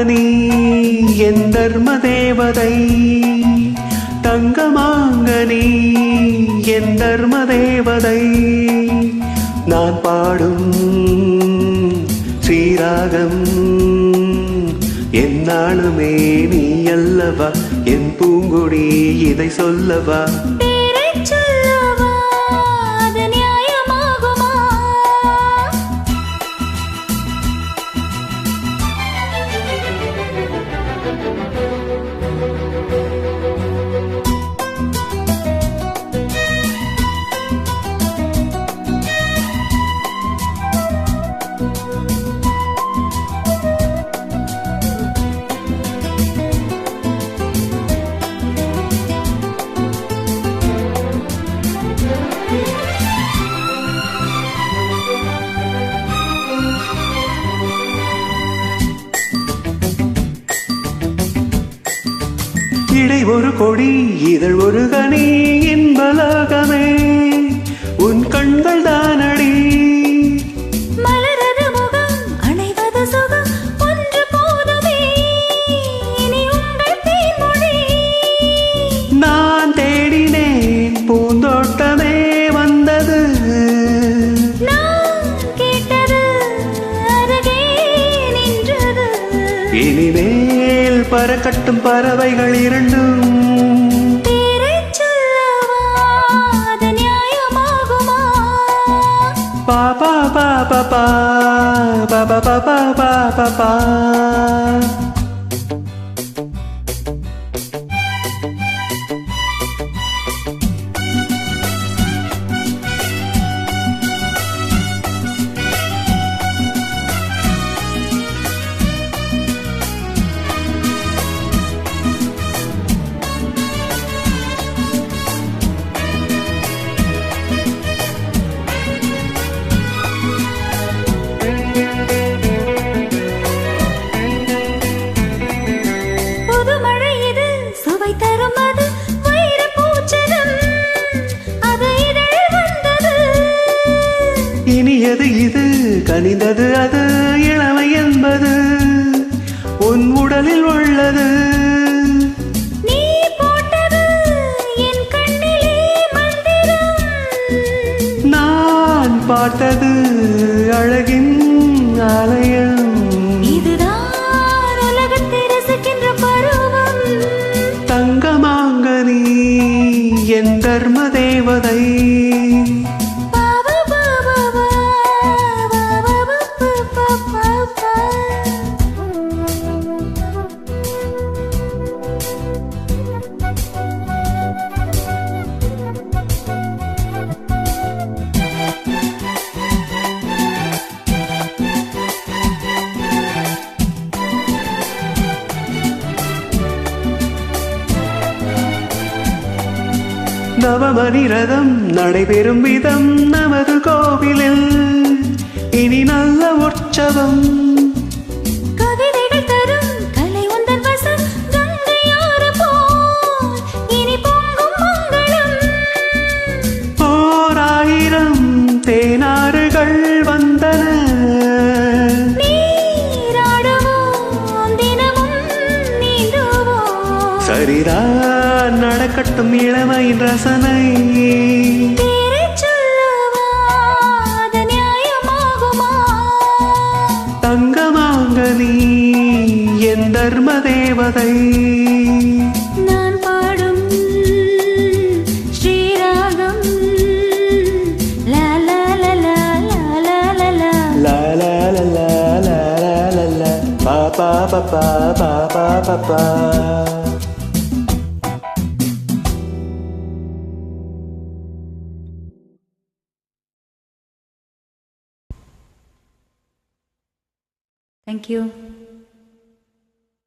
நீ என் தர்ம தேவதை, தங்கமாங்க நீ என் தர்ம தேவதை. நான் பாடும் ஸ்ரீராகம் என்னாலுமே நீ அல்லவா, என் பூங்கொடி இதை சொல்லவா. இடை ஒரு கொடி இதழ் ஒரு கனி இன்பலகமே உன் கண்கள் தானடி. மலரது முகம் அணைவது சுகம் ஒன்று போதுமே, இனி உங்கள் தேன்மொழி. நான் தேடினேன் பூந்தோட்டமே வந்தது, நான் கேட்டது அருகே நின்றது. இனிமேல் பறக்கட்டும் பறவைகள் இரண்டும். பாபா பாபா பாபா பாபா பாபா பா. இனியது இது கனிந்தது அது இளமை என்பது உன் உடலில் உள்ளது. நீ போட்டது என் கண்ணிலே மந்திரம், நான் பார்த்தது அழகின் ஆலயம். இதுதான் உலகத்தை ரசிக்கின்ற பருவம். தங்கமாங்க நீ என் தர்ம தேவதை, நவமணி ரதம் நடைபெறும் விதம் நமது கோவிலில் இனி நல்ல உற்சவம். கவிதைகள் தரும் கலை உந்தன் வசம், கங்கையாறு போல் இனி பொங்கும் மங்களம். ஓராயிரம் தேனாறுகள் வந்தன, நீராடுவோம் தினமும் நீந்துவோம். சரிதான் நடக்கட்டும் இளமையின் ரசனை. தங்கமாங்க நீ என் தர்ம தேவதை, நான் பாடும் ஸ்ரீராகம் லா லா லா லா லா லா லா லா லா லா லா லா லா பா பா பா பா பா பா பா. Thank you.